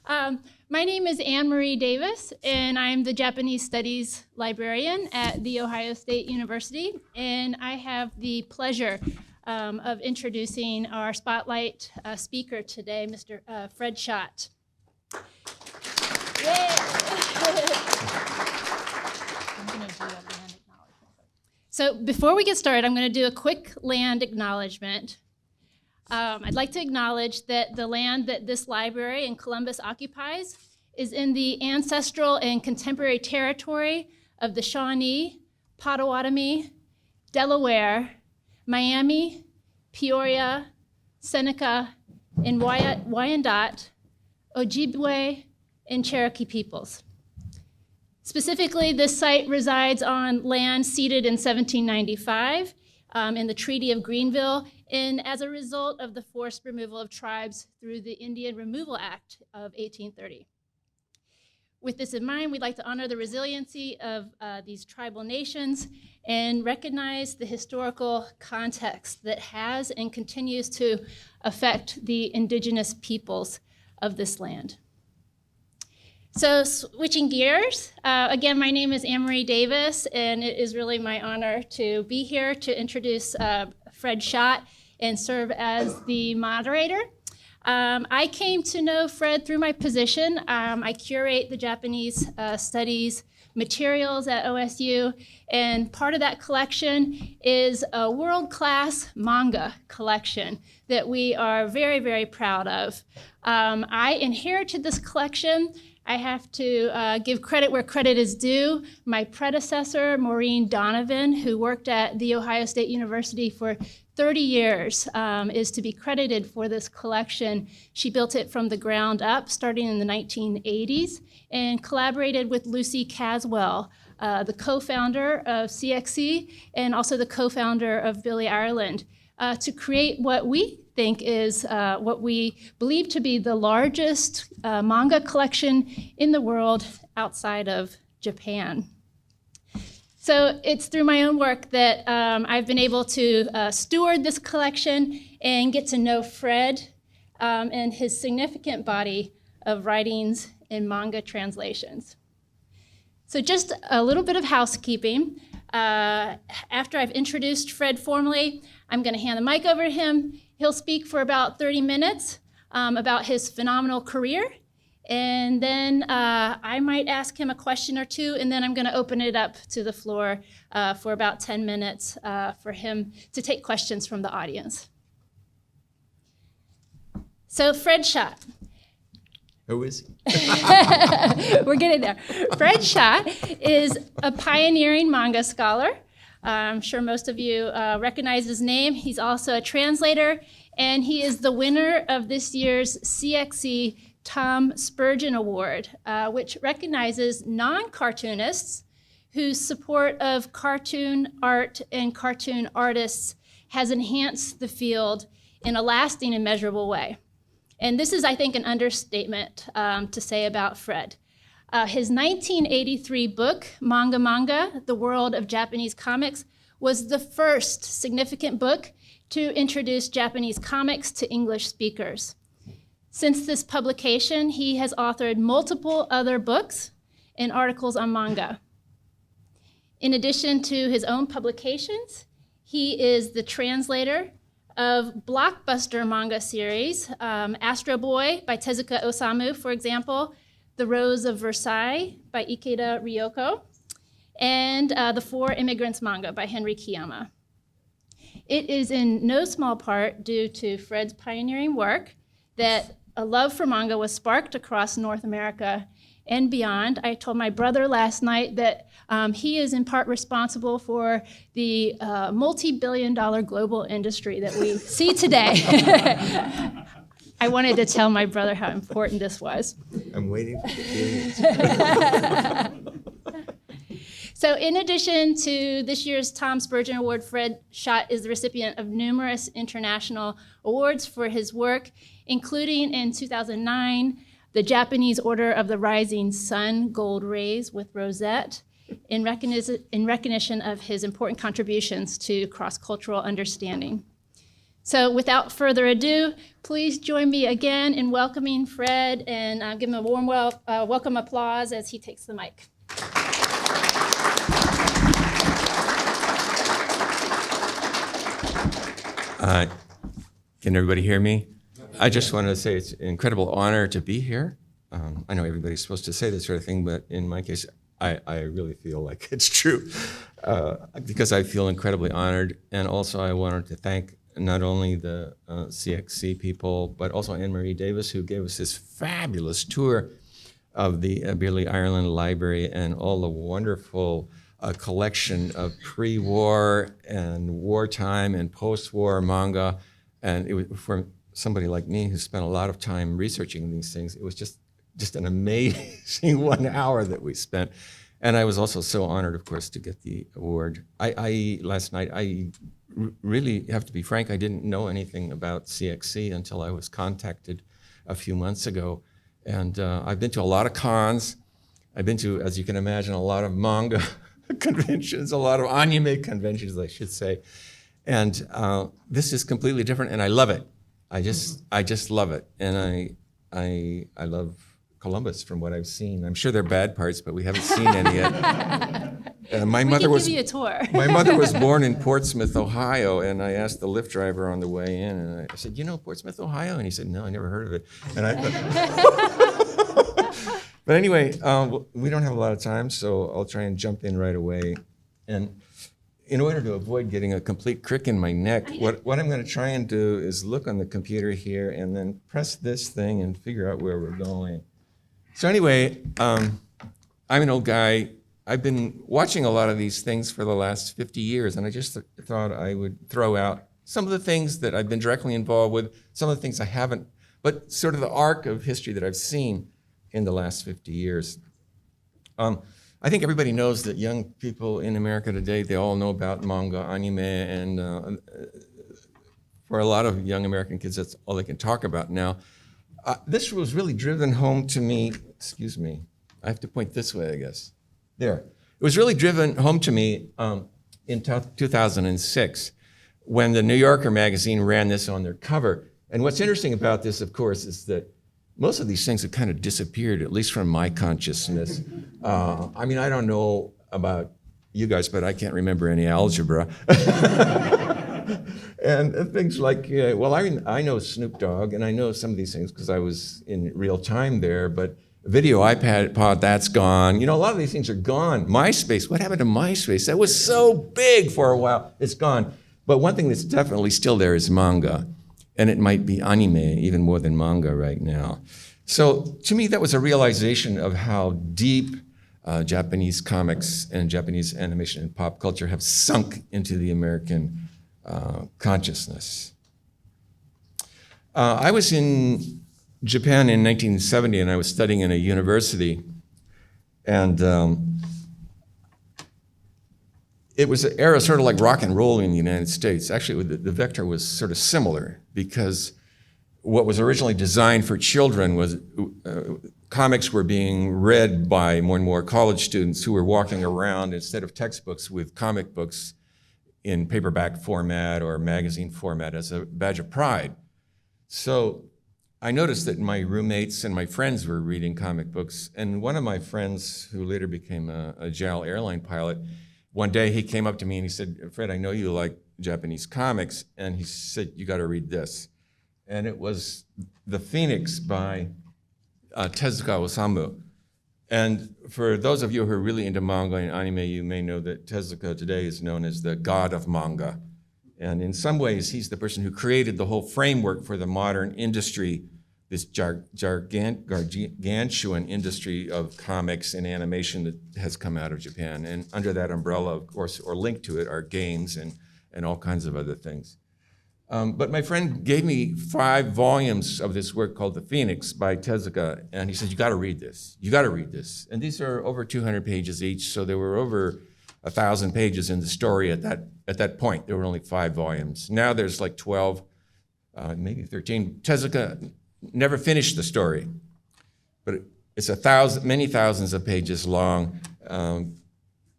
My name is Anne-Marie Davis, and I'm the Japanese Studies Librarian at The Ohio State University, and I have the pleasure of introducing our spotlight speaker today, Mr. Fred Schodt. So before we get started, I'm going to do a quick land acknowledgement. I'd like to acknowledge that the land that this library in Columbus occupies is in the ancestral and contemporary territory of the Shawnee, Potawatomi, Delaware, Miami, Peoria, Seneca, and Wyandot, Ojibwe, and Cherokee peoples. Specifically, this site resides on land ceded in 1795 in the Treaty of Greenville, and as a result of the forced removal of tribes through the Indian Removal Act of 1830. With this in mind, we'd like to honor the resiliency of these tribal nations and recognize the historical context that has and continues to affect the indigenous peoples of this land. So switching gears, again, my name is Anne-Marie Davis, and it is really my honor to be here to introduce Fred Schodt and serve as the moderator. I came to know Fred through my position. I curate the Japanese studies materials at OSU, and part of that collection is a world-class manga collection that we are very, very proud of. I inherited this collection. I have to give credit where credit is due. My predecessor, Maureen Donovan, who worked at The Ohio State University for 30 years, is to be credited for this collection. She built it from the ground up, starting in the 1980s, and collaborated with Lucy Caswell, the co-founder of CXC, and also the co-founder of Billy Ireland, to create what we think is what we believe to be the largest manga collection in the world outside of Japan. So it's through my own work that I've been able to steward this collection and get to know Fred and his significant body of writings and manga translations. So just a little bit of housekeeping. After I've introduced Fred formally, I'm going to hand the mic over to him. He'll speak for about 30 minutes about his phenomenal career, and then I might ask him a question or two, and then I'm going to open it up to the floor for about 10 minutes for him to take questions from the audience. So Fred Schodt. Who is he? We're getting there. Fred Schodt is a pioneering manga scholar. I'm sure most of you recognize his name. He's also a translator, and he is the winner of this year's CXC Tom Spurgeon Award, which recognizes non-cartoonists whose support of cartoon art and cartoon artists has enhanced the field in a lasting and measurable way. And this is, I think, an understatement to say about Fred. His 1983 book, Manga, The World of Japanese Comics, was the first significant book to introduce Japanese comics to English speakers. Since this publication, he has authored multiple other books and articles on manga. In addition to his own publications, he is the translator of blockbuster manga series, Astro Boy by Tezuka Osamu, for example, The Rose of Versailles by Ikeda Ryoko, and The Four Immigrants manga by Henry Kiyama. It is in no small part due to Fred's pioneering work that a love for manga was sparked across North America and beyond. I told my brother last night that he is in part responsible for the multi-billion-dollar global industry that we see today. I wanted to tell my brother how important this was. I'm waiting for the billions. So in addition to this year's Tom Spurgeon Award, Fred Schodt is the recipient of numerous international awards for his work, including in 2009, the Japanese Order of the Rising Sun Gold Rays with Rosette, in recognition of his important contributions to cross-cultural understanding. So without further ado, please join me again in welcoming Fred and give him a warm welcome applause as he takes the mic. Can everybody hear me? I just want to say it's an incredible honor to be here. I know everybody's supposed to say this sort of thing, but in my case, I really feel like it's true because I feel incredibly honored. And also I wanted to thank not only the CXC people, but also Anne-Marie Davis, who gave us this fabulous tour of the Beerley, Ireland Library and all the wonderful collection of pre-war and wartime and post-war manga. And it was for somebody like me who spent a lot of time researching these things, it was just an amazing 1 hour that we spent. And I was also so honored, of course, to get the award. Last night, I really have to be frank, I didn't know anything about CXC until I was contacted a few months ago. And I've been to a lot of cons. I've been to, as you can imagine, a lot of manga conventions, a lot of anime conventions, I should say. And this is completely different, and I love it. I just love it. And I love Columbus from what I've seen. I'm sure there are bad parts, but we haven't seen any yet. My mother was give you a tour. My mother was born in Portsmouth, Ohio, and I asked the Lyft driver on the way in, and I said, "You know Portsmouth, Ohio?" And he said, "No, I never heard of it." But anyway, we don't have a lot of time, so I'll try and jump in right away. And in order to avoid getting a complete crick in my neck, what I'm going to try and do is look on the computer here and then press this thing and figure out where we're going. So anyway, I'm an old guy. I've been watching a lot of these things for the last 50 years, and I just thought I would throw out some of the things that I've been directly involved with, some of the things I haven't, but sort of the arc of history that I've seen in the last 50 years. I think everybody knows that young people in America today, they all know about manga, anime, and for a lot of young American kids, that's all they can talk about now. This was really driven home to me, excuse me, I have to point this way, I guess. There. It was really driven home to me in 2006 when the New Yorker magazine ran this on their cover. And what's interesting about this, of course, is that most of these things have kind of disappeared, at least from my consciousness. I mean, I don't know about you guys, but I can't remember any algebra. And things like, well, I know Snoop Dogg, and I know some of these things because I was in real time there, but video iPod, that's gone. You know, a lot of these things are gone. MySpace, what happened to MySpace? That was so big for a while. It's gone. But one thing that's definitely still there is manga. And it might be anime even more than manga right now. So to me, that was a realization of how deep Japanese comics and Japanese animation and pop culture have sunk into the American consciousness. I was in Japan in 1970, and I was studying in a university. And it was an era sort of like rock and roll in the United States. Actually, the vector was sort of similar because what was originally designed for children was comics were being read by more and more college students who were walking around instead of textbooks with comic books in paperback format or magazine format as a badge of pride. So I noticed that my roommates and my friends were reading comic books, and one of my friends, who later became a JAL airline pilot, one day he came up to me and he said, "Fred, I know you like Japanese comics," and he said, "You got to read this." And it was The Phoenix by Tezuka Osamu. And for those of you who are really into manga and anime, you may know that Tezuka today is known as the god of manga. And in some ways, he's the person who created the whole framework for the modern industry, this gargantuan industry of comics and animation that has come out of Japan. And under that umbrella, of course, or linked to it, are games and all kinds of other things. But my friend gave me 5 volumes of this work called The Phoenix by Tezuka, and he said, "You got to read this. You got to read this." And these are over 200 pages each, so there were over 1,000 pages in the story at that point. There were only 5 volumes. Now there's like 12, maybe 13. Tezuka never finished the story, but it's many thousands of pages long,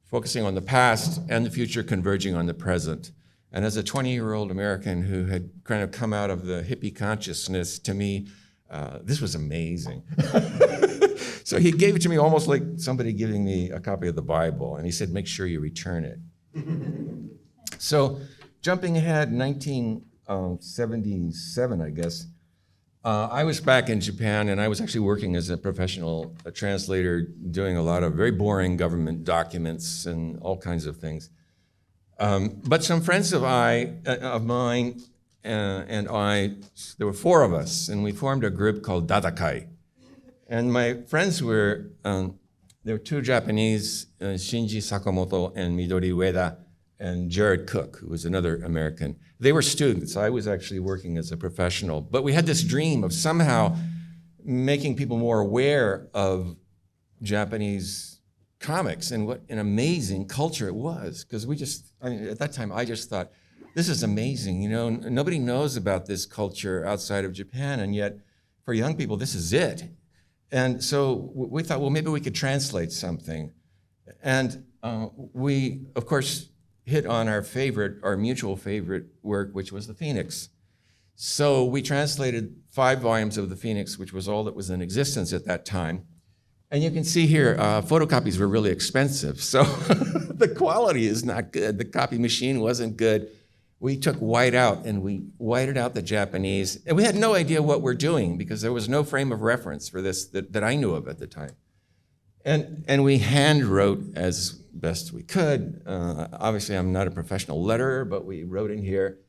focusing on the past and the future, converging on the present. And as a 20-year-old American who had kind of come out of the hippie consciousness, to me, this was amazing. So he gave it to me almost like somebody giving me a copy of the Bible, and he said, make sure you return it. So jumping ahead, 1977, I guess, I was back in Japan, and I was actually working as a professional translator, doing a lot of very boring government documents and all kinds of things. But some friends of mine and I, there were 4 of us, and we formed a group called Dadakai. And my friends were, there were 2 Japanese, Shinji Sakamoto and Midori Ueda, and Jared Cook, who was another American. They were students. I was actually working as a professional. But we had this dream of somehow making people more aware of Japanese comics and what an amazing culture it was. Because at that time, I just thought, this is amazing. You know, nobody knows about this culture outside of Japan, and yet for young people, this is it. And so we thought, well, maybe we could translate something. And we, of course, hit on our mutual favorite work, which was The Phoenix. So we translated 5 volumes of The Phoenix, which was all that was in existence at that time. And you can see here, photocopies were really expensive. So the quality is not good. The copy machine wasn't good. We took white out, and we whited out the Japanese. And we had no idea what we're doing because there was no frame of reference for this that I knew of at the time. And we hand wrote as best we could. Obviously, I'm not a professional letterer, but we wrote in here.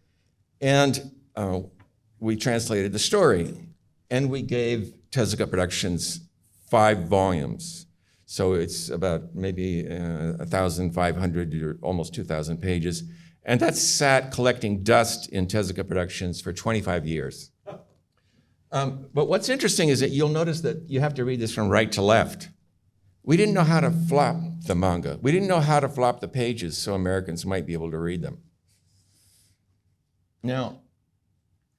And we translated the story. And we gave Tezuka Productions 5 volumes. So it's about maybe 1,500 or almost 2,000 pages. And that sat collecting dust in Tezuka Productions for 25 years. But what's interesting is that you'll notice that you have to read this from right to left. We didn't know how to flop the manga. We didn't know how to flop the pages so Americans might be able to read them. Now,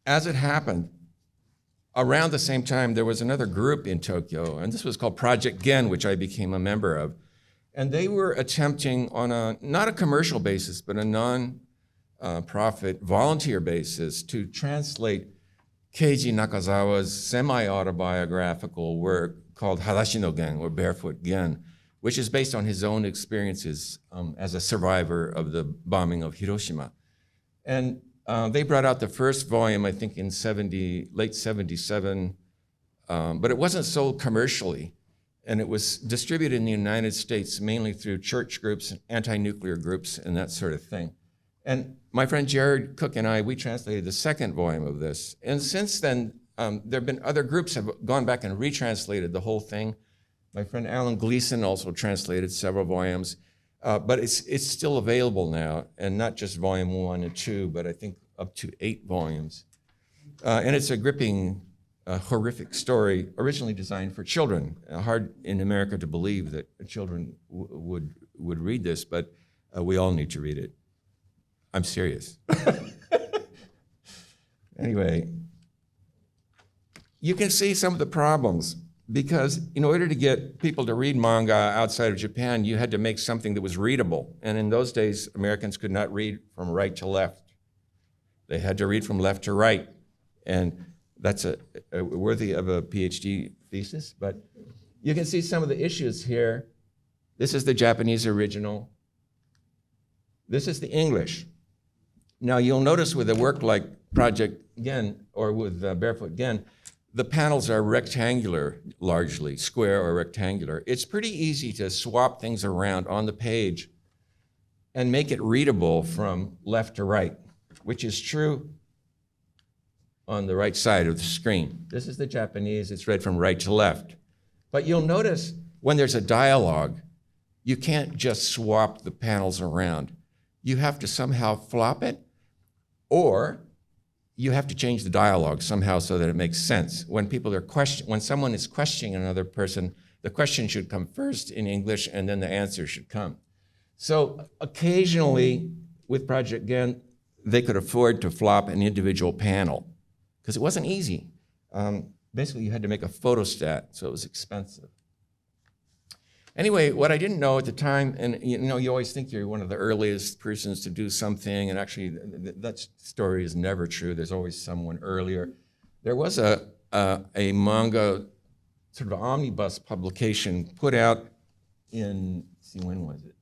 as it happened, around the same time, there was another group in Tokyo, and this was called Project Gen, which I became a member of. And they were attempting on not a commercial basis, but a non-profit volunteer basis to translate Keiji Nakazawa's semi-autobiographical work called Hadashi no Gen, or Barefoot Gen, which is based on his own experiences as a survivor of the bombing of Hiroshima. And they brought out the first volume, I think, in late 77, but it wasn't sold commercially. And it was distributed in the United States mainly through church groups, anti-nuclear groups, and that sort of thing. And my friend Jared Cook and I, we translated the second volume of this. And since then, there have been other groups have gone back and retranslated the whole thing. My friend Alan Gleason also translated several volumes, but it's still available now, and not just volume 1 and 2, but I think up to 8 volumes. And it's a gripping, horrific story, originally designed for children. Hard in America to believe that children would read this, but we all need to read it. I'm serious. Anyway, you can see some of the problems, because in order to get people to read manga outside of Japan, you had to make something that was readable. And in those days, Americans could not read from right to left. They had to read from left to right. And that's worthy of a PhD thesis. But you can see some of the issues here. This is the Japanese original. This is the English. Now, you'll notice with a work like Project Gen, or with Barefoot Gen, the panels are rectangular, largely, square or rectangular. It's pretty easy to swap things around on the page and make it readable from left to right, which is true on the right side of the screen. This is the Japanese, it's read from right to left. But you'll notice when there's a dialogue, you can't just swap the panels around. You have to somehow flop it, or you have to change the dialogue somehow so that it makes sense. When someone is questioning another person, the question should come first in English, and then the answer should come. So occasionally, with Project Gen, they could afford to flop an individual panel, because it wasn't easy. Basically, you had to make a photostat, so it was expensive. Anyway, what I didn't know at the time, and you always think you're one of the earliest persons to do something, and actually that story is never true. There's always someone earlier. There was a manga, sort of omnibus publication put out in, when was it?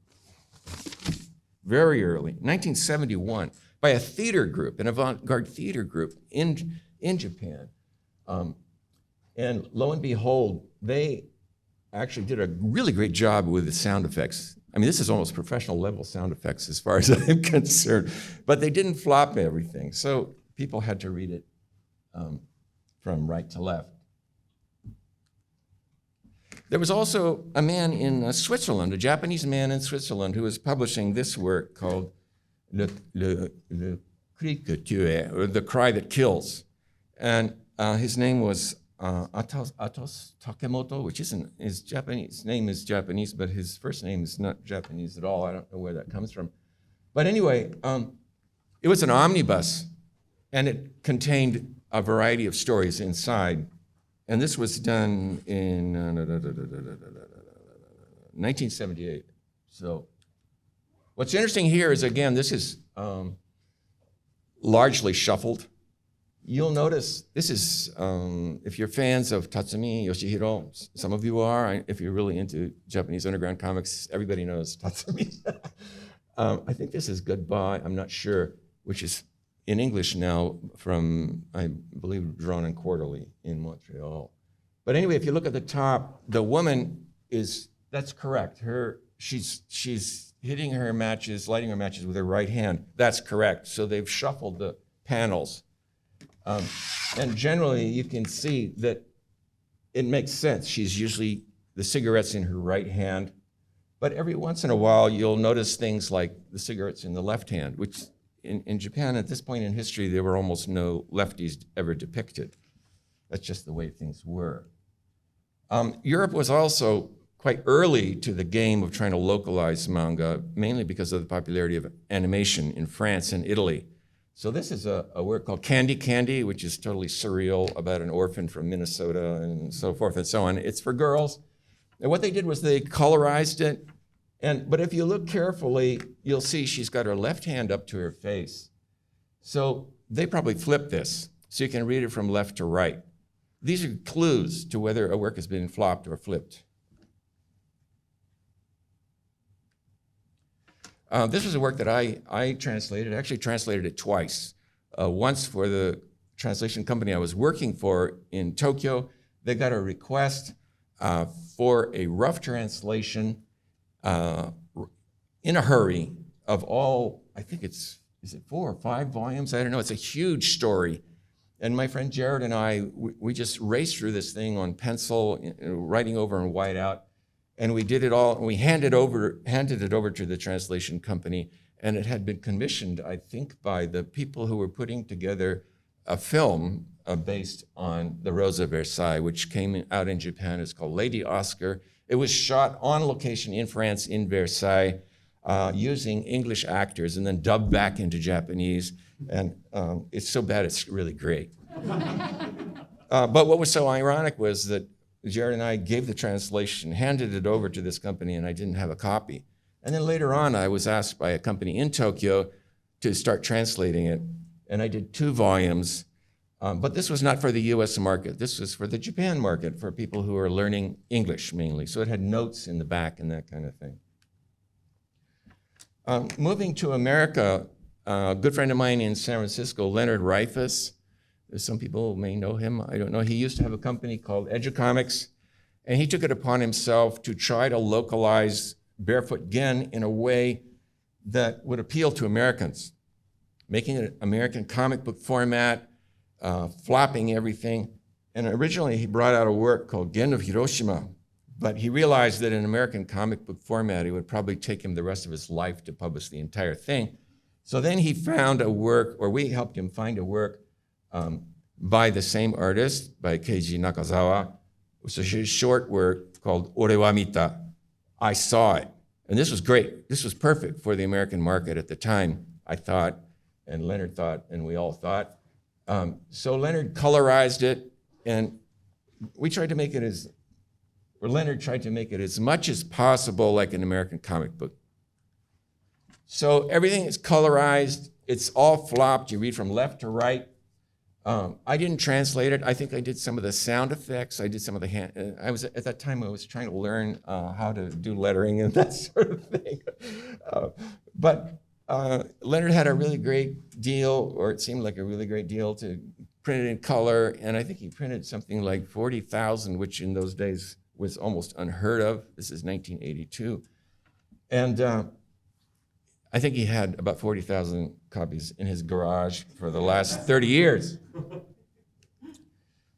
Very early, 1971, by a theater group, an avant-garde theater group in Japan. And lo and behold, they actually did a really great job with the sound effects. I mean, this is almost professional level sound effects as far as I'm concerned, but they didn't flop everything. So people had to read it from right to left. There was also a man in Switzerland, a Japanese man in Switzerland, who was publishing this work called Le Cri que tue, or The Cry That Kills. And his name was Atos Takemoto, which isn't his Japanese. His name is Japanese, but his first name is not Japanese at all. I don't know where that comes from. But anyway, it was an omnibus, and it contained a variety of stories inside. And this was done in 1978. So what's interesting here is, again, this is largely shuffled. You'll notice this is, if you're fans of Tatsumi Yoshihiro, some of you are. If you're really into Japanese underground comics, everybody knows Tatsumi. I think this is Goodbye, I'm not sure, which is in English now from, I believe, Drawn and Quarterly in Montreal. But anyway, if you look at the top, the woman is, that's correct. She's hitting her matches, lighting her matches with her right hand. That's correct. So they've shuffled the panels. And generally, you can see that it makes sense. She's usually, the cigarette's in her right hand. But every once in a while, you'll notice things like the cigarette's in the left hand, which in Japan at this point in history, there were almost no lefties ever depicted. That's just the way things were. Europe was also quite early to the game of trying to localize manga, mainly because of the popularity of animation in France and Italy. So this is a work called Candy Candy, which is totally surreal, about an orphan from Minnesota and so forth and so on. It's for girls. And what they did was they colorized it. But if you look carefully, you'll see she's got her left hand up to her face. So they probably flipped this, so you can read it from left to right. These are clues to whether a work has been flopped or flipped. This was a work that I translated. I actually translated it twice. Once for the translation company I was working for in Tokyo. They got a request for a rough translation in a hurry of all, I think is it 4 or 5 volumes? I don't know. It's a huge story. And my friend Jared and I, we just raced through this thing on pencil, writing over in whiteout. And we did it all, and we handed it over to the translation company, and it had been commissioned, I think, by the people who were putting together a film based on the Rose of Versailles, which came out in Japan. It's called Lady Oscar. It was shot on location in France, in Versailles, using English actors and then dubbed back into Japanese. And it's so bad, it's really great. But what was so ironic was that Jared and I gave the translation, handed it over to this company, and I didn't have a copy. And then later on, I was asked by a company in Tokyo to start translating it, and I did 2 volumes. But this was not for the US market. This was for the Japan market, for people who are learning English mainly. So it had notes in the back and that kind of thing. Moving to America, a good friend of mine in San Francisco, Leonard Reifus, some people may know him, I don't know. He used to have a company called Educomics, and he took it upon himself to try to localize Barefoot Gen in a way that would appeal to Americans, making it American comic book format, flopping everything. And originally he brought out a work called Gen of Hiroshima, but he realized that in American comic book format, it would probably take him the rest of his life to publish the entire thing. So then he found a work, or we helped him find a work by the same artist, by Keiji Nakazawa. It was a short work called Ore wa Mita, I Saw It. And this was great. This was perfect for the American market at the time, I thought, and Leonard thought, and we all thought. So Leonard colorized it, and we tried to make it as where Leonard tried to make it as much as possible like an American comic book. So everything is colorized. It's all flopped. You read from left to right. I didn't translate it. I think I did some of the sound effects. I did some of the hand. At that time I was trying to learn how to do lettering and that sort of thing. But Leonard had a really great deal, or it seemed like a really great deal, to print it in color. And I think he printed something like 40,000, which in those days was almost unheard of. This is 1982. And I think he had about 40,000 copies in his garage for the last 30 years.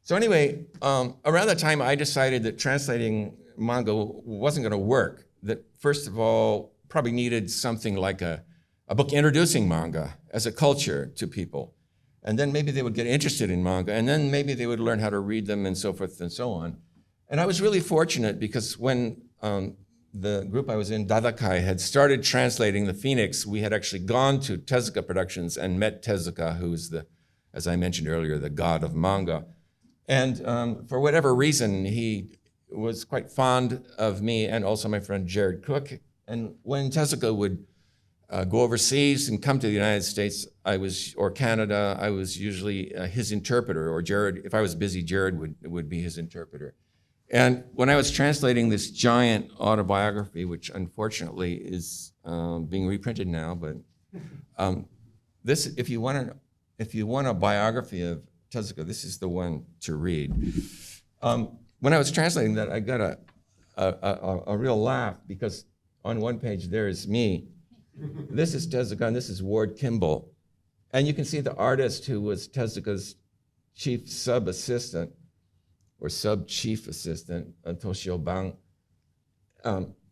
So anyway, around that time, I decided that translating manga wasn't going to work. That first of all, probably needed something like a book introducing manga as a culture to people. And then maybe they would get interested in manga, and then maybe they would learn how to read them and so forth and so on. And I was really fortunate because when the group I was in, Dadakai, had started translating The Phoenix, we had actually gone to Tezuka Productions and met Tezuka, who is as I mentioned earlier, the god of manga. And for whatever reason, he was quite fond of me and also my friend Jared Cook. And when Tezuka would go overseas and come to the United States, or Canada, I was usually his interpreter, or Jared, if I was busy, Jared would be his interpreter. And when I was translating this giant autobiography, which unfortunately is being reprinted now, but this, if you want a biography of Tezuka, this is the one to read. When I was translating that, I got a real laugh because on one page there is me. This is Tezuka, and this is Ward Kimball. And you can see the artist who was Tezuka's chief sub-assistant, or sub-chief assistant, Toshio Bang.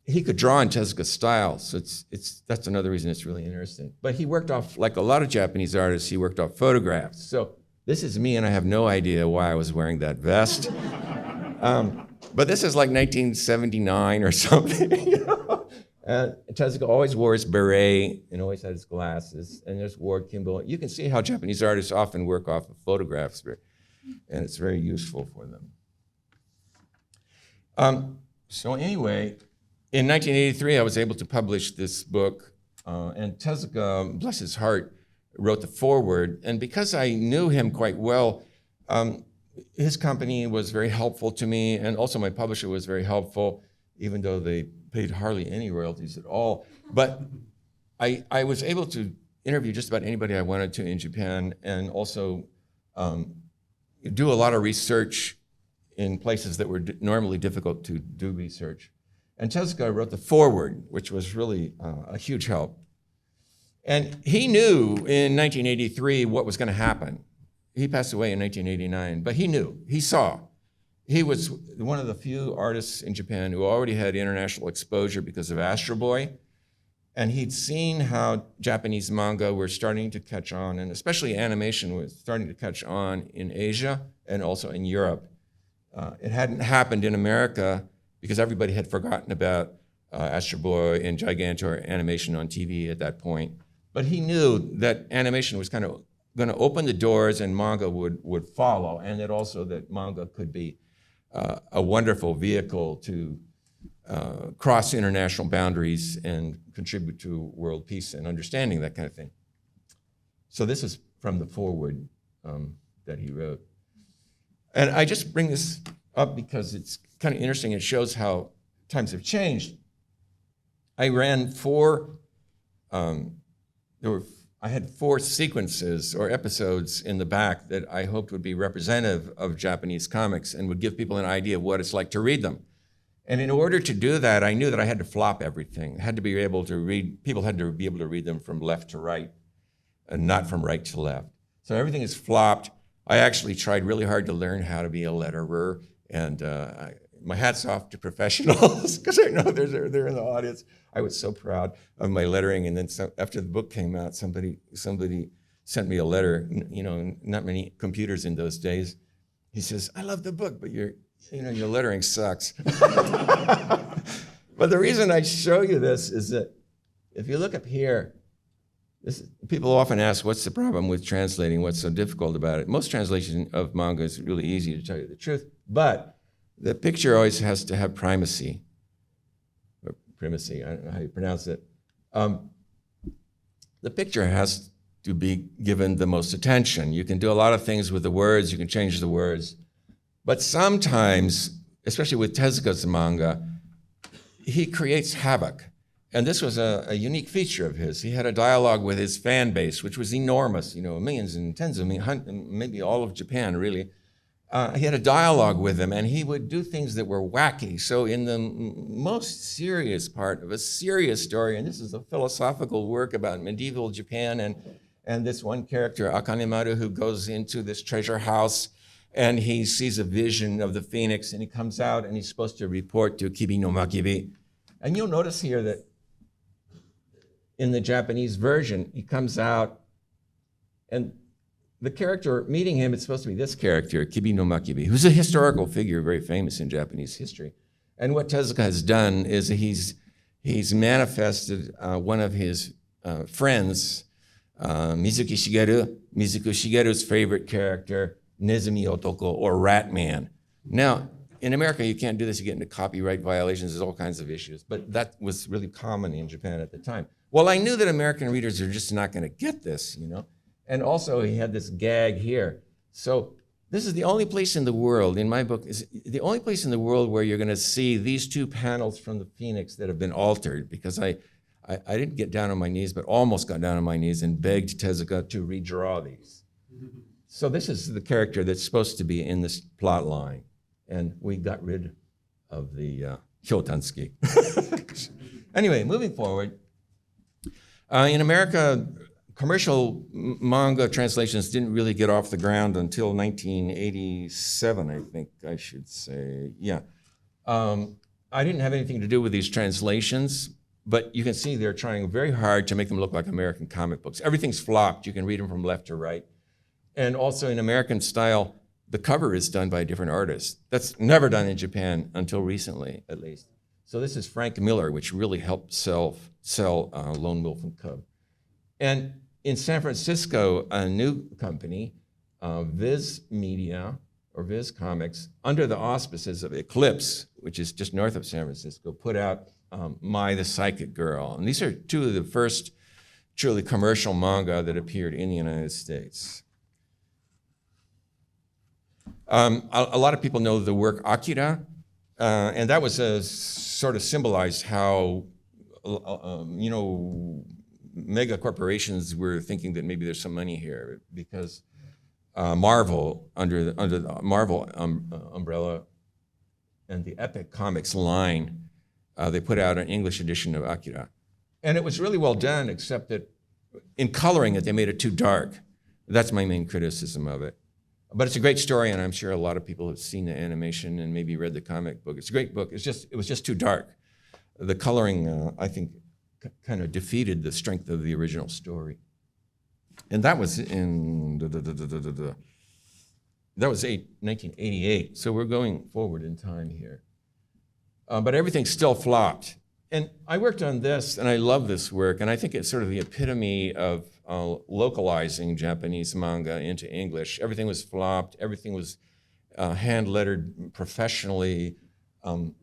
He could draw in Tezuka's style, so that's another reason it's really interesting. But he worked off, like a lot of Japanese artists, he worked off photographs. So this is me, and I have no idea why I was wearing that vest. But this is like 1979 or something. You know? Tezuka always wore his beret and always had his glasses. And there's Ward Kimball. You can see how Japanese artists often work off of photographs, and it's very useful for them. So anyway, in 1983, I was able to publish this book, and Tezuka, bless his heart, wrote the foreword. And because I knew him quite well, his company was very helpful to me, and also my publisher was very helpful, even though they paid hardly any royalties at all. But I was able to interview just about anybody I wanted to in Japan, and also do a lot of research in places that were normally difficult to do research. And Tezuka wrote the foreword, which was really a huge help. And he knew in 1983 what was going to happen. He passed away in 1989, but he knew, he saw. He was one of the few artists in Japan who already had international exposure because of Astro Boy. And he'd seen how Japanese manga were starting to catch on, and especially animation was starting to catch on in Asia and also in Europe. It hadn't happened in America because everybody had forgotten about Astro Boy and Gigantor animation on TV at that point. But he knew that animation was kind of going to open the doors and manga would follow, and that also that manga could be a wonderful vehicle to cross international boundaries and contribute to world peace and understanding, that kind of thing. So this is from the foreword that he wrote. And I just bring this up because it's kind of interesting. It shows how times have changed. I ran I had 4 sequences or episodes in the back that I hoped would be representative of Japanese comics and would give people an idea of what it's like to read them. And in order to do that, I knew that I had to flop everything. I had to be able to read, people had to be able to read them from left to right and not from right to left. So everything is flopped. I actually tried really hard to learn how to be a letterer, and my hat's off to professionals because I know they're in the audience. I was so proud of my lettering, and then after the book came out, somebody sent me a letter. You know, not many computers in those days. He says, "I love the book, but your lettering sucks." But the reason I show you this is that if you look up here, people often ask, what's the problem with translating? What's so difficult about it? Most translation of manga is really easy, to tell you the truth. But the picture always has to have primacy. Or primacy, I don't know how you pronounce it. The picture has to be given the most attention. You can do a lot of things with the words, you can change the words, but sometimes, especially with Tezuka's manga, he creates havoc. And this was a unique feature of his. He had a dialogue with his fan base, which was enormous, millions and tens of millions, maybe all of Japan, really. He had a dialogue with them, and he would do things that were wacky. So in the most serious part of a serious story, and this is a philosophical work about medieval Japan, and this one character, Akanemaru, who goes into this treasure house, and he sees a vision of the phoenix, and he comes out, and he's supposed to report to Kibi no Makibi. And you'll notice here that in the Japanese version, he comes out, and the character meeting him, it's supposed to be this character, Kibi no Makibi, who's a historical figure, very famous in Japanese history. And what Tezuka has done is he's manifested one of his friends, Mizuki Shigeru, Shigeru's favorite character, Nezumi Otoko, or Rat Man. Now, in America, you can't do this, you get into copyright violations, there's all kinds of issues, but that was really common in Japan at the time. Well, I knew that American readers are just not gonna get this, And also he had this gag here. So this is the only place in the world, in my book, is the only place in the world where you're gonna see these two panels from the Phoenix that have been altered, because I didn't get down on my knees, but almost got down on my knees and begged Tezuka to redraw these. So this is the character that's supposed to be in this plot line. And we got rid of the Hyotansuki. Anyway, moving forward. In America, commercial manga translations didn't really get off the ground until 1987, I think I should say. Yeah. I didn't have anything to do with these translations, but you can see they're trying very hard to make them look like American comic books. Everything's flopped. You can read them from left to right. And also in American style, the cover is done by a different artist. That's never done in Japan until recently, at least. So this is Frank Miller, which really helped sell Lone Wolf and Cub. And in San Francisco, a new company, Viz Media, or Viz Comics, under the auspices of Eclipse, which is just north of San Francisco, put out My the Psychic Girl. And these are two of the first truly commercial manga that appeared in the United States. A lot of people know the work Akira, and that was sort of symbolized how, mega corporations were thinking that maybe there's some money here, because Marvel, under the Marvel umbrella and the Epic Comics line, they put out an English edition of Akira. And it was really well done, except that in coloring it, they made it too dark. That's my main criticism of it. But it's a great story, and I'm sure a lot of people have seen the animation and maybe read the comic book. It's a great book. It was just too dark. The coloring, I think, kind of defeated the strength of the original story. And that was in 1988. So we're going forward in time here. But everything still flopped. And I worked on this, and I love this work, and I think it's sort of the epitome of localizing Japanese manga into English. Everything was flopped, everything was hand-lettered professionally, and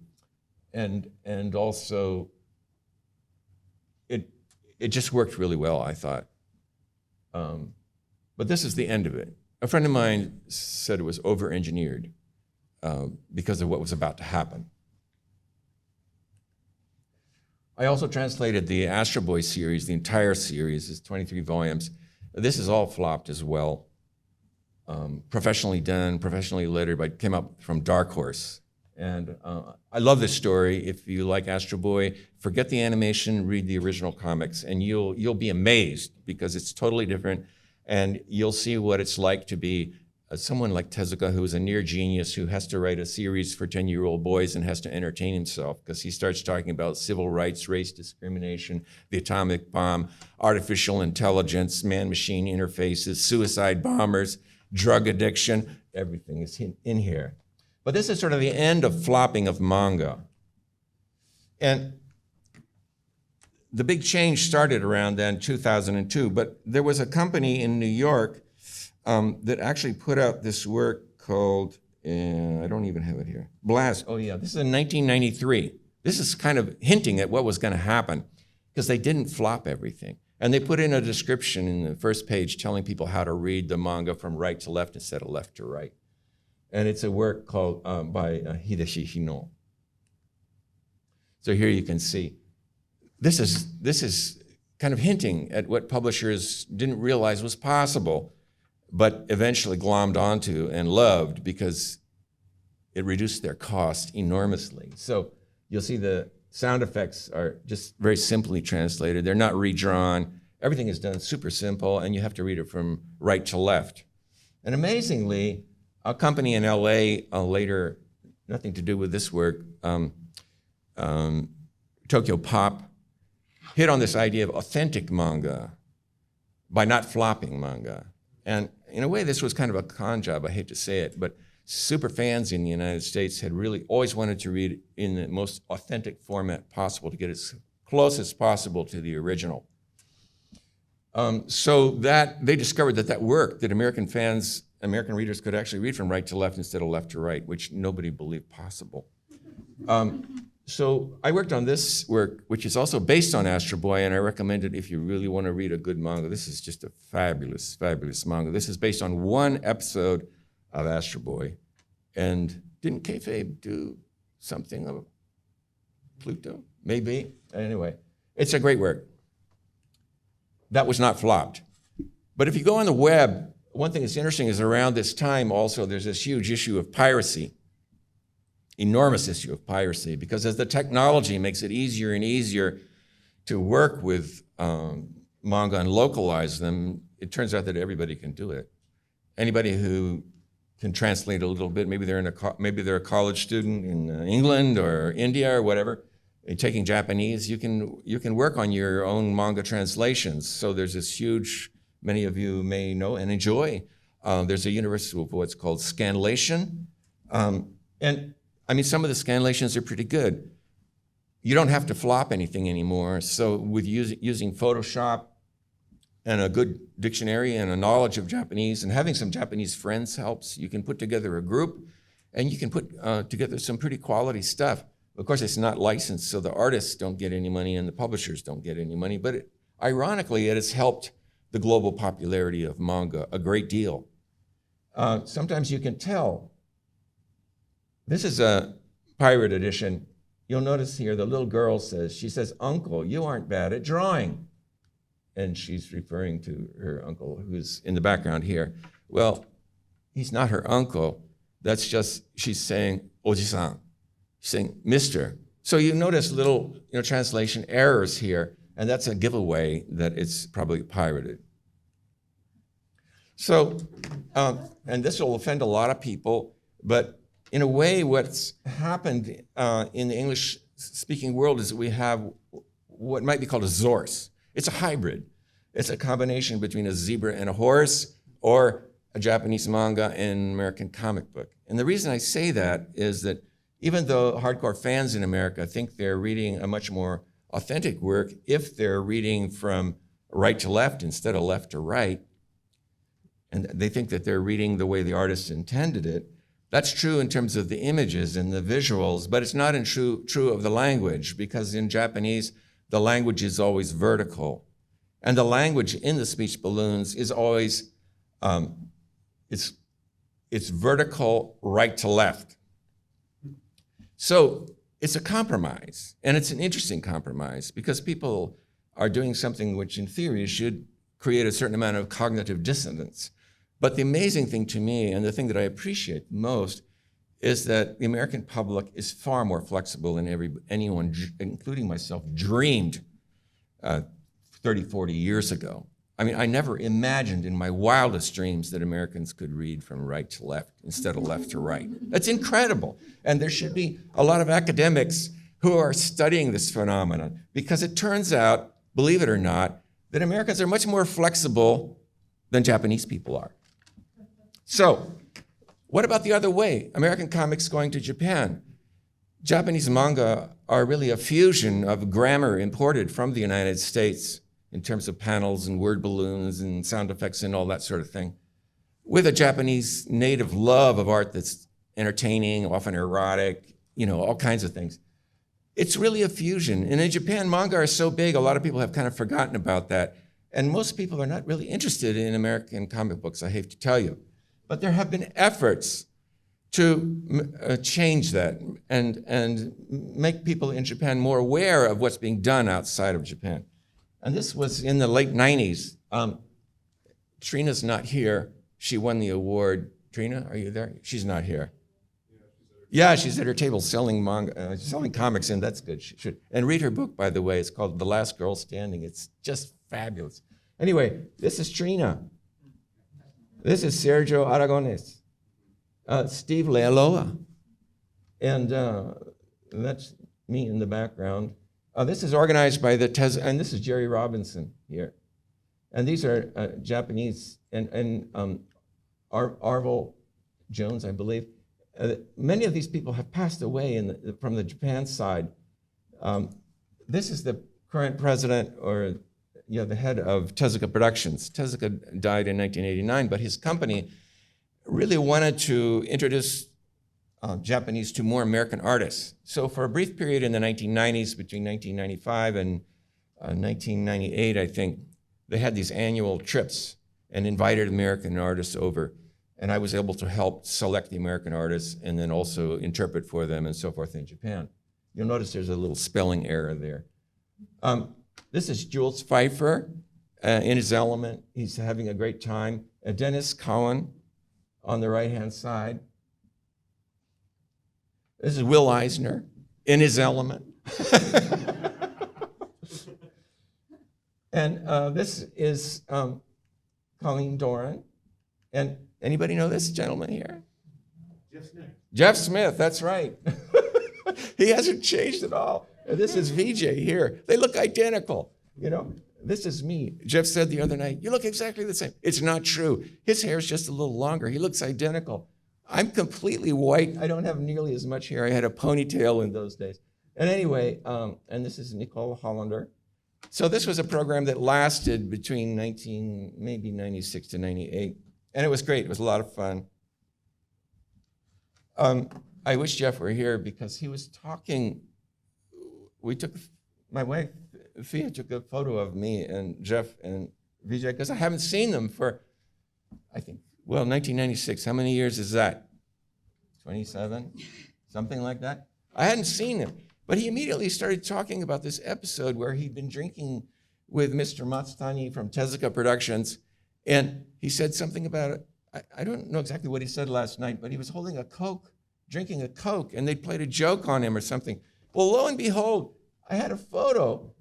also it just worked really well, I thought. But this is the end of it. A friend of mine said it was over-engineered because of what was about to happen. I also translated the Astro Boy series, the entire series, is 23 volumes. This is all flopped as well. Professionally done, professionally lettered, but came up from Dark Horse. And I love this story. If you like Astro Boy, forget the animation, read the original comics, and you'll be amazed because it's totally different, and you'll see what it's like to be someone like Tezuka, who is a near genius, who has to write a series for 10-year-old boys and has to entertain himself because he starts talking about civil rights, race discrimination, the atomic bomb, artificial intelligence, man-machine interfaces, suicide bombers, drug addiction. Everything is in here. But this is sort of the end of flopping of manga. And the big change started around then, 2002, but there was a company in New York that actually put out this work called I don't even have it here. Blast. Oh, yeah. This is in 1993. This is kind of hinting at what was going to happen because they didn't flop everything. And they put in a description in the first page telling people how to read the manga from right to left instead of left to right. And it's a work called by Hideshi Hino. So here you can see. This is kind of hinting at what publishers didn't realize was possible, but eventually glommed onto and loved because it reduced their cost enormously. So you'll see the sound effects are just very simply translated. They're not redrawn. Everything is done super simple, and you have to read it from right to left. And amazingly, a company in LA later, nothing to do with this work, Tokyo Pop, hit on this idea of authentic manga by not flopping manga. And in a way, this was kind of a con job, I hate to say it, but super fans in the United States had really always wanted to read in the most authentic format possible to get as close as possible to the original. So that they discovered that worked, that American readers could actually read from right to left instead of left to right, which nobody believed possible. So I worked on this work, which is also based on Astro Boy, and I recommend it if you really want to read a good manga. This is just a fabulous, fabulous manga. This is based on one episode of Astro Boy. And didn't kayfabe do something of Pluto? Maybe. Anyway, it's a great work. That was not flopped. But if you go on the web, one thing that's interesting is around this time also there's this huge issue of piracy, enormous issue of piracy, because as the technology makes it easier and easier to work with manga and localize them, it turns out that everybody can do it. Anybody who can translate a little bit, maybe they're a college student in England or India or whatever, and taking Japanese, you can work on your own manga translations. So there's this huge, many of you may know and enjoy. There's a universe of what's called scanlation. And I mean, some of the scanlations are pretty good. You don't have to flop anything anymore. So with using Photoshop and a good dictionary and a knowledge of Japanese and having some Japanese friends helps. You can put together a group and you can put together some pretty quality stuff. Of course, it's not licensed, so the artists don't get any money and the publishers don't get any money, but ironically, it has helped the global popularity of manga a great deal. Sometimes you can tell. This is a pirate edition. You'll notice here the little girl says, "Uncle, you aren't bad at drawing." And she's referring to her uncle who's in the background here. Well, he's not her uncle. That's just, she's saying, "Oji-san." She's saying, "Mister." So you notice little translation errors here, and that's a giveaway that it's probably pirated. So, and this will offend a lot of people, but in a way, what's happened in the English-speaking world is that we have what might be called a Zorse. It's a hybrid. It's a combination between a zebra and a horse, or a Japanese manga and an American comic book. And the reason I say that is that even though hardcore fans in America think they're reading a much more authentic work, if they're reading from right to left instead of left to right, and they think that they're reading the way the artist intended it, that's true in terms of the images and the visuals, but it's not true of the language, because in Japanese, the language is always vertical. And the language in the speech balloons is always, it's vertical right to left. So it's a compromise, and it's an interesting compromise, because people are doing something which in theory should create a certain amount of cognitive dissonance. But the amazing thing to me, and the thing that I appreciate most, is that the American public is far more flexible than anyone, including myself, dreamed 30, 40 years ago. I mean, I never imagined in my wildest dreams that Americans could read from right to left instead of left to right. That's incredible. And there should be a lot of academics who are studying this phenomenon, because it turns out, believe it or not, that Americans are much more flexible than Japanese people are. So, what about the other way? American comics going to Japan. Japanese manga are really a fusion of grammar imported from the United States in terms of panels and word balloons and sound effects and all that sort of thing, with a Japanese native love of art entertaining, often erotic, all kinds of things. It's really a fusion. And in Japan, manga is so big, a lot of people have kind of forgotten about that. And most people are not really interested in American comic books, I hate to tell you. But there have been efforts to change that and make people in Japan more aware of what's being done outside of Japan. And this was in the late 90s. Trina's not here. She won the award. Trina, are you there? She's not here. Yeah, she's at her table selling manga, selling comics, and that's good. She should. And read her book, by the way. It's called The Last Girl Standing. It's just fabulous. Anyway, this is Trina. This is Sergio Aragones. Steve Lealoa. And that's me in the background. This is organized by the Tezuka, and this is Jerry Robinson here. And these are Japanese, and Arvel Jones, I believe. Many of these people have passed away from the Japan side. This is the current president, or the head of Tezuka Productions. Tezuka died in 1989, but his company really wanted to introduce Japanese to more American artists. So for a brief period in the 1990s, between 1995 and 1998, I think, they had these annual trips and invited American artists over. And I was able to help select the American artists and then also interpret for them and so forth in Japan. You'll notice there's a little spelling error there. This is Jules Pfeiffer in his element. He's having a great time. Dennis Cowan on the right-hand side. This is Will Eisner in his element. And this is Colleen Doran. And anybody know this gentleman here? Jeff Smith. Jeff Smith, that's right. He hasn't changed at all. And this is VJ here. They look identical. This is me. Jeff said the other night, you look exactly the same. It's not true. His hair is just a little longer. He looks identical. I'm completely white. I don't have nearly as much hair. I had a ponytail in those days. And anyway, and this is Nicole Hollander. So this was a program that lasted between maybe 96 to 98. And it was great. It was a lot of fun. I wish Jeff were here because he was talking. My wife, Fia, took a photo of me and Jeff and Vijay because I haven't seen them for, 1996. How many years is that? 27? Something like that? I hadn't seen him. But he immediately started talking about this episode where he'd been drinking with Mr. Matsutani from Tezuka Productions. And he said something about it. I don't know exactly what he said last night, but he was holding a Coke, drinking a Coke, and they played a joke on him or something. Well, lo and behold, I had a photo.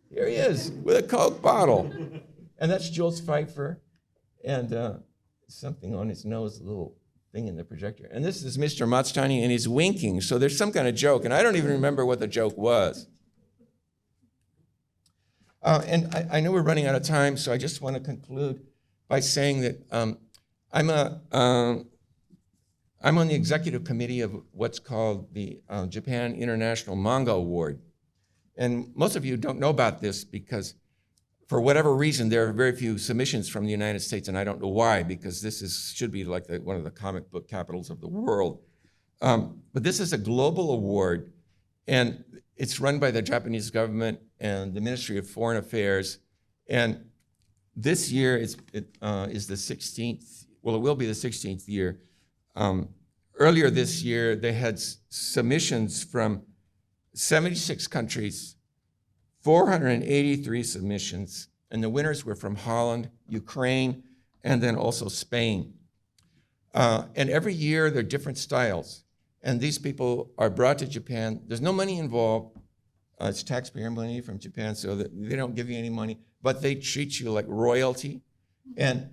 Here he is with a Coke bottle. And that's Jules Pfeiffer. And something on his nose, a little thing in the projector. And this is Mr. Matsutani, and he's winking. So there's some kind of joke, and I don't even remember what the joke was. And I know we're running out of time, so I just want to conclude by saying that I'm on the executive committee of what's called the Japan International Manga Award. And most of you don't know about this because for whatever reason, there are very few submissions from the United States, and I don't know why, because this should be like one of the comic book capitals of the world. But this is a global award, and it's run by the Japanese government and the Ministry of Foreign Affairs. And this year is the 16th, well, it will be the 16th year. Earlier this year, they had submissions from 76 countries, 483 submissions, and the winners were from Holland, Ukraine, and then also Spain. And every year, there are different styles. And these people are brought to Japan. There's no money involved. It's taxpayer money from Japan, so that they don't give you any money, but they treat you like royalty. And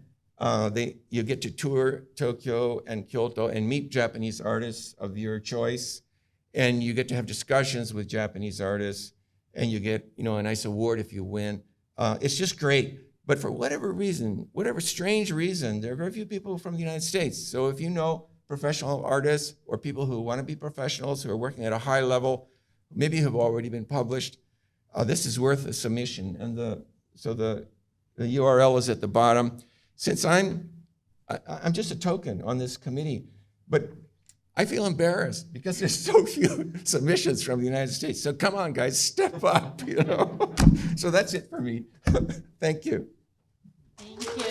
you get to tour Tokyo and Kyoto and meet Japanese artists of your choice. And you get to have discussions with Japanese artists, and you get a nice award if you win. It's just great. But for whatever reason, whatever strange reason, there are very few people from the United States. So if you know professional artists or people who want to be professionals who are working at a high level, maybe have already been published, this is worth a submission. And so the URL is at the bottom. Since I'm just a token on this committee, but I feel embarrassed because there's so few submissions from the United States. So come on, guys, step up, you know. So that's it for me. Thank you. Thank you.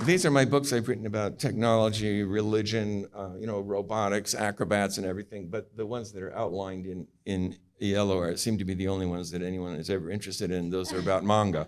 These are my books I've written about technology, religion, robotics, acrobats, and everything. But the ones that are outlined in yellow seem to be the only ones that anyone is ever interested in. Those are about manga.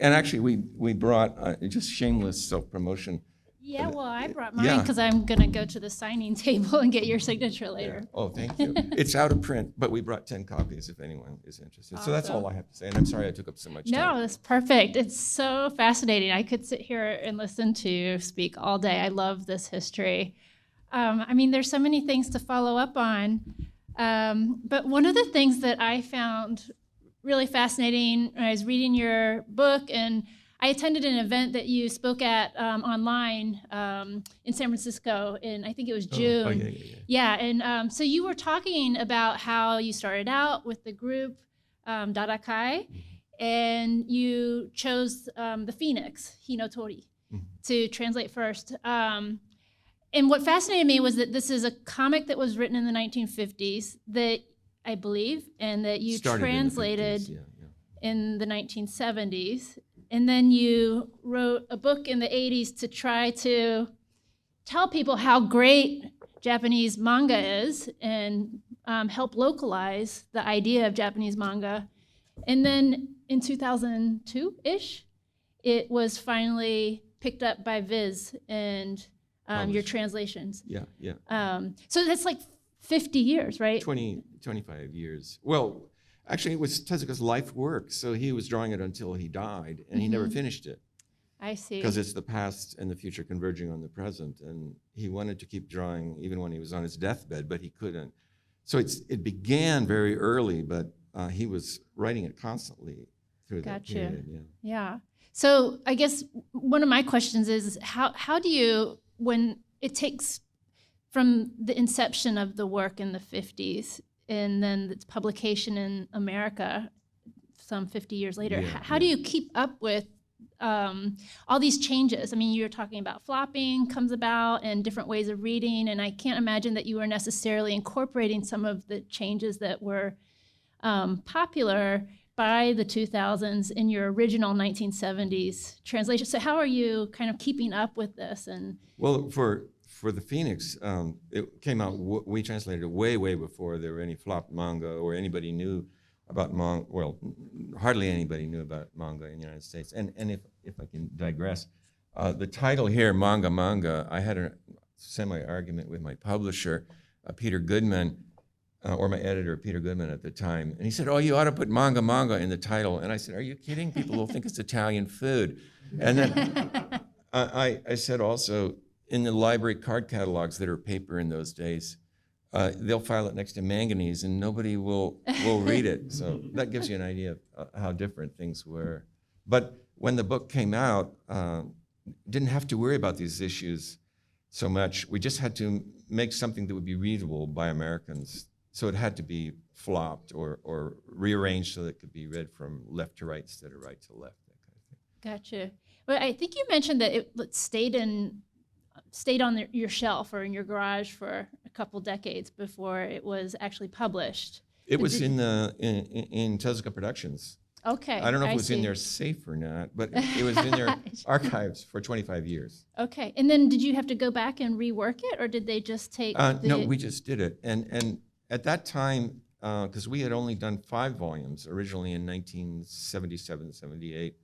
And actually, we brought just shameless self-promotion. Yeah, well, I brought mine because I'm going to go to the signing table and get your signature later. Yeah. Oh, thank you. It's out of print, but we brought 10 copies if anyone is interested. Awesome. So that's all I have to say. And I'm sorry I took up so much time. No, that's perfect. It's so fascinating. I could sit here and listen to you speak all day. I love this history. There's so many things to follow up on. But one of the things that I found really fascinating when I was reading your book, and I attended an event that you spoke at online in San Francisco in, I think it was June. Yeah, and so you were talking about how you started out with the group Dadakai, and you chose the Phoenix, Hinotori, to translate first. And what fascinated me was that this is a comic that was written in the 1950s that I believe, and that you translated in the 1970s. And then you wrote a book in the 80s to try to tell people how great Japanese manga is and help localize the idea of Japanese manga. And then in 2002-ish, it was finally picked up by Viz and your translations. Yeah. So that's like 50 years, right? 25 years. Well, actually, it was Tezuka's life work. So he was drawing it until he died, and he never finished it. I see. Because it's the past and the future converging on the present. And he wanted to keep drawing even when he was on his deathbed, but he couldn't. So it began very early, but he was writing it constantly through that period. Yeah. So I guess one of my questions is how do you, when it takes from the inception of the work in the 50s and then its publication in America some 50 years later, how do you keep up with all these changes? I mean, you're talking about flopping comes about and different ways of reading, and I can't imagine that you were necessarily incorporating some of the changes that were popular by the 2000s in your original 1970s translation. So how are you kind of keeping up with this? And well, for the Phoenix, it came out, we translated it way, way before there were any flopped manga or anybody knew about manga. Well, hardly anybody knew about manga in the United States. And if I can digress, the title here, Manga, I had a semi-argument with my publisher, Peter Goodman, or my editor, Peter Goodman at the time. And he said, oh, you ought to put manga in the title. And I said, are you kidding? People will think it's Italian food. And then I said also, in the library card catalogs that are paper in those days, they'll file it next to manganese and nobody will read it. So that gives you an idea of how different things were. But when the book came out, didn't have to worry about these issues so much. We just had to make something that would be readable by Americans. So it had to be flopped or rearranged so that it could be read from left to right instead of right to left, that kind of thing. Gotcha. Well, I think you mentioned that it stayed on your shelf or in your garage for a couple decades before it was actually published. It was in Tezuka Productions. Okay. I don't know if it was in their safe or not, but it was in their archives for 25 years. Okay. And then did you have to go back and rework it, or did they just take No, we just did it. And at that time, because we had only done 5 volumes originally in 1977, 78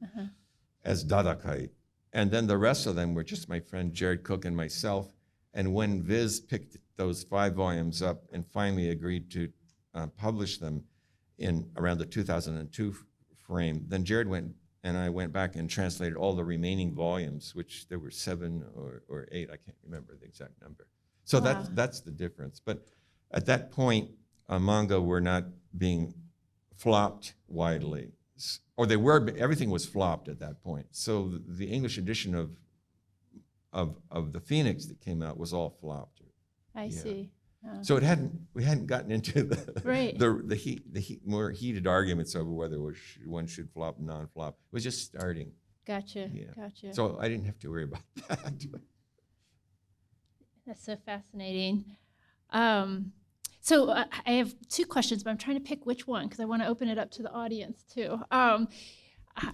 as Dadakai. And then the rest of them were just my friend Jared Cook and myself. And when Viz picked those 5 volumes up and finally agreed to publish them in around the 2002 frame, then Jared and I went back and translated all the remaining volumes, which there were 7 or 8, I can't remember the exact number. So that's the difference. But at that point, manga were not being flopped widely. Or they were, but everything was flopped at that point. So the English edition of the Phoenix that came out was all flopped. I see. So we hadn't gotten into Right. the more heated arguments over whether one should flop, non-flop. It was just starting. Gotcha. Yeah. Gotcha. So I didn't have to worry about that. That's so fascinating. So I have two questions, but I'm trying to pick which one because I want to open it up to the audience too.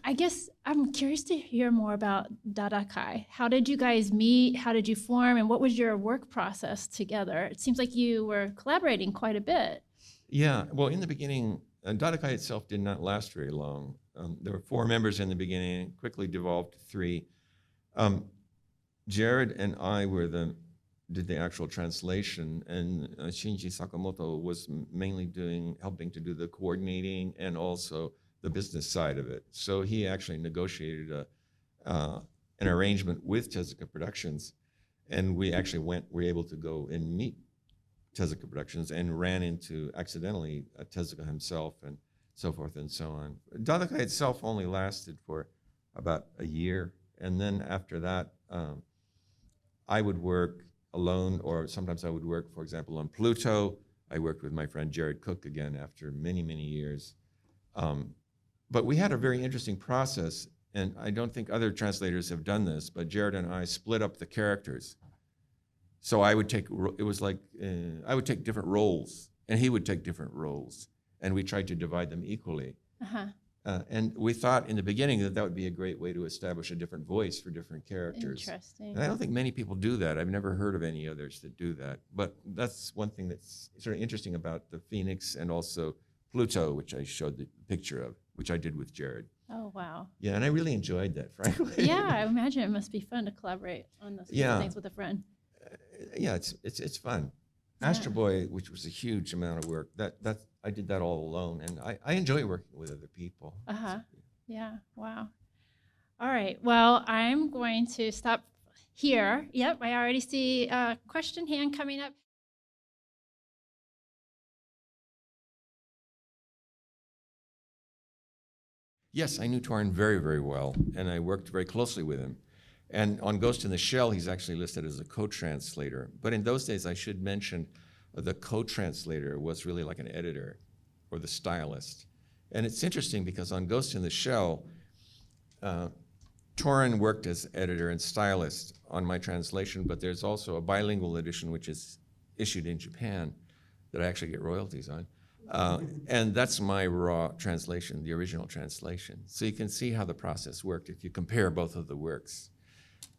I guess I'm curious to hear more about Dadakai. How did you guys meet? How did you form? And what was your work process together? It seems like you were collaborating quite a bit. Yeah, well, in the beginning, Dadakai itself did not last very long. There were 4 members in the beginning, quickly devolved to 3. Jared and I did the actual translation, and Shinji Sakamoto was mainly helping to do the coordinating and also the business side of it. So he actually negotiated an arrangement with Tezuka Productions, and we actually were able to go and meet Tezuka Productions and ran into accidentally Tezuka himself and so forth and so on. Dadakai itself only lasted for about a year, and then after that, I would work alone, or sometimes I would work, for example, on Pluto. I worked with my friend Jared Cook again after many, many years. But we had a very interesting process, and I don't think other translators have done this, but Jared and I split up the characters. So I would take different roles, and he would take different roles, and we tried to divide them equally. Uh-huh. And we thought in the beginning that would be a great way to establish a different voice for different characters. Interesting. And I don't think many people do that. I've never heard of any others that do that. But that's one thing that's sort of interesting about the Phoenix and also Pluto, which I showed the picture of, which I did with Jared. Oh, wow. Yeah, and I really enjoyed that, frankly. Yeah, I imagine it must be fun to collaborate on those kinds of things with a friend. Yeah, it's fun. Astro Boy, which was a huge amount of work, I did that all alone, and I enjoy working with other people. Uh-huh. Yeah, wow. All right, well, I'm going to stop here. Yep, I already see a question hand coming up. Yes, I knew Torin very, very well, and I worked very closely with him. And on Ghost in the Shell, he's actually listed as a co-translator. But in those days, I should mention the co-translator was really like an editor or the stylist. And it's interesting because on Ghost in the Shell, Torin worked as editor and stylist on my translation, but there's also a bilingual edition which is issued in Japan that I actually get royalties on. And that's my raw translation, the original translation. So you can see how the process worked if you compare both of the works.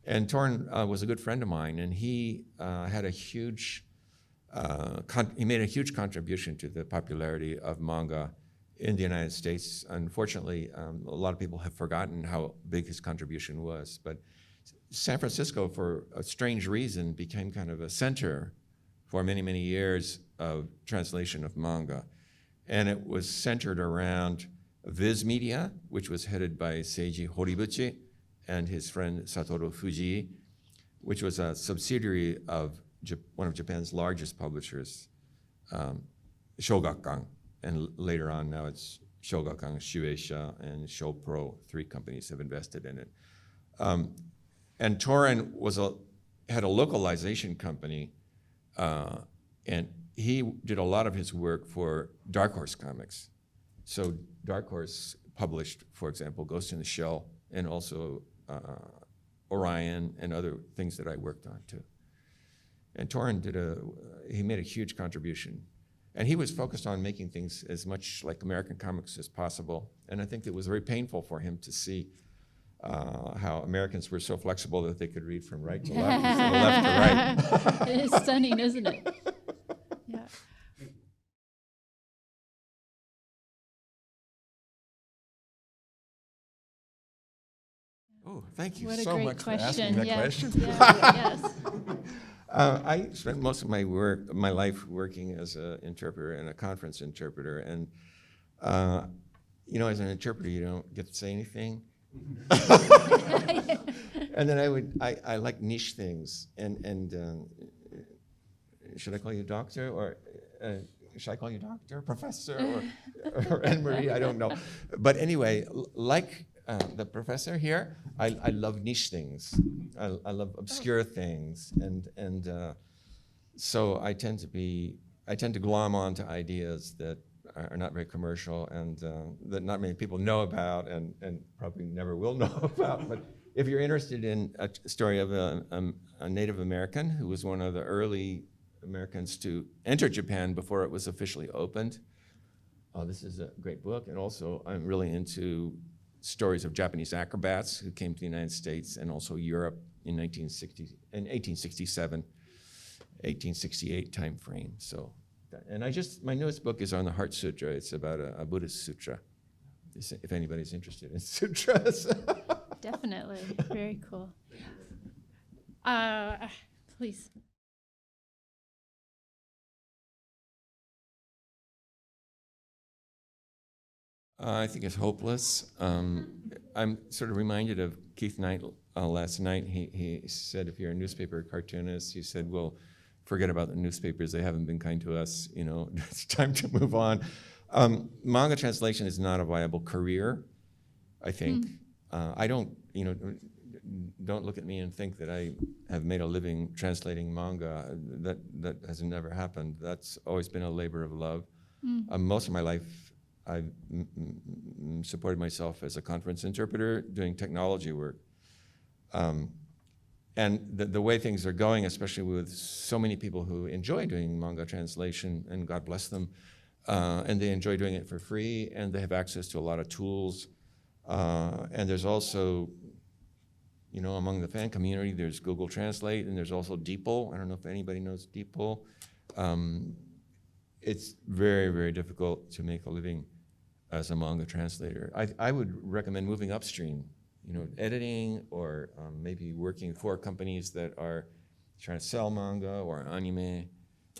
And Torin was a good friend of mine, and he had a huge, he made a huge contribution to the popularity of manga in the United States. Unfortunately, a lot of people have forgotten how big his contribution was. But San Francisco, for a strange reason, became kind of a center for many, many years of translation of manga. And it was centered around Viz Media, which was headed by Seiji Horibuchi and his friend Satoru Fujii, which was a subsidiary of one of Japan's largest publishers, Shogakukan. And later on, now it's Shogakukan, Shueisha, and Shopro. 3 companies have invested in it. And Torin had a localization company, and he did a lot of his work for Dark Horse Comics. So Dark Horse published, for example, Ghost in the Shell, and also Orion and other things that I worked on too. And Torin he made a huge contribution. And he was focused on making things as much like American comics as possible. And I think it was very painful for him to see how Americans were so flexible that they could read from right to left instead of left to right. It is stunning, isn't it? Yeah. Oh, thank you What a so great much for question. asking that Yeah. question. Yeah, yes. I spent most of my life working as an interpreter and a conference interpreter. And, as an interpreter, you don't get to say anything. And then I like niche things. And should I call you doctor, or should I call you doctor, professor, or Anne-Marie? I don't know. But anyway, like the professor here, I love niche things. I love obscure things, and So I tend to glom onto ideas that are not very commercial and that not many people know about and probably never will know about. But if you're interested in a story of a Native American who was one of the early Americans to enter Japan before it was officially opened, this is a great book. And also I'm really into stories of Japanese acrobats who came to the United States and also Europe in 1867, 1868 time frame. So, and my newest book is on the Heart Sutra. It's about a Buddhist sutra, if anybody's interested in sutras. Definitely, very cool. Please. I think it's hopeless. I'm sort of reminded of Keith Knight last night. He said, if you're a newspaper cartoonist, he said, well, forget about the newspapers. They haven't been kind to us. You know, it's time to move on. Manga translation is not a viable career, I think. I don't look at me and think that I have made a living translating manga. That has never happened. That's always been a labor of love. Most of my life, I've supported myself as a conference interpreter doing technology work. And the way things are going, especially with so many people who enjoy doing manga translation, and God bless them, and they enjoy doing it for free, and they have access to a lot of tools. And there's also, among the fan community, there's Google Translate, and there's also DeepL. I don't know if anybody knows DeepL. It's very, very difficult to make a living as a manga translator. I would recommend moving upstream, editing or maybe working for companies that are trying to sell manga or anime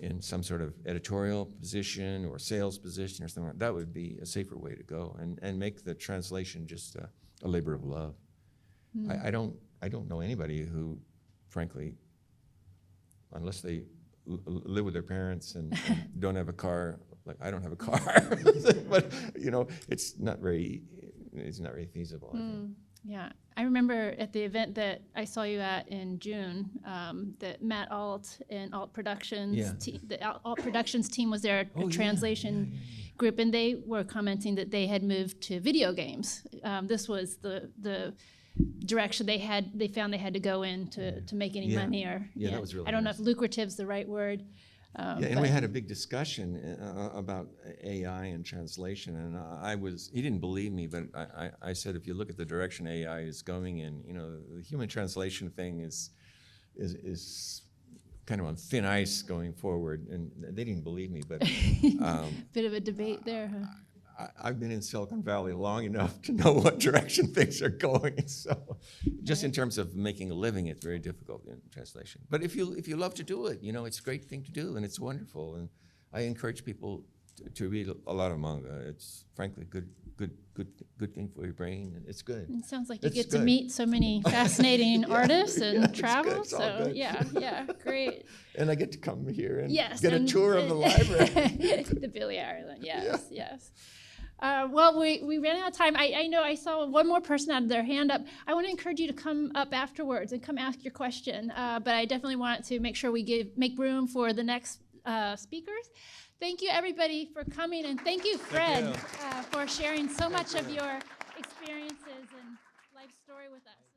in some sort of editorial position or sales position or something like that. That would be a safer way to go and make the translation just a labor of love. I don't know anybody who, frankly, unless they live with their parents and don't have a car. Like I don't have a car, but it's not very feasible. I think. Yeah, I remember at the event that I saw you at in June, that Matt Alt and Alt Productions, the Alt Productions team was there, a translation group, and they were commenting that they had moved to video games. This was the direction they found they had to go in to make any money, or that was really I don't nice. know if lucrative's the right word. And we had a big discussion about AI and translation, and he didn't believe me, but I said, if you look at the direction AI is going in, the human translation thing is kind of on thin ice going forward, and they didn't believe me, but bit of a debate there, huh? I've been in Silicon Valley long enough to know what direction things are going. So, just in terms of making a living, it's very difficult in translation. But if you love to do it, it's a great thing to do, and it's wonderful. And I encourage people to read a lot of manga. It's frankly good thing for your brain, and it's good. It sounds like you get to meet so many fascinating artists and travel. So yeah, great. And I get to come here and get a and, tour of the library. The Billy Ireland, yes. Well, we ran out of time. I know I saw one more person had their hand up. I want to encourage you to come up afterwards and come ask your question. But I definitely want to make sure we make room for the next speakers. Thank you, everybody, for coming, and thank you, Fred, for sharing so much of your experiences and life story with us.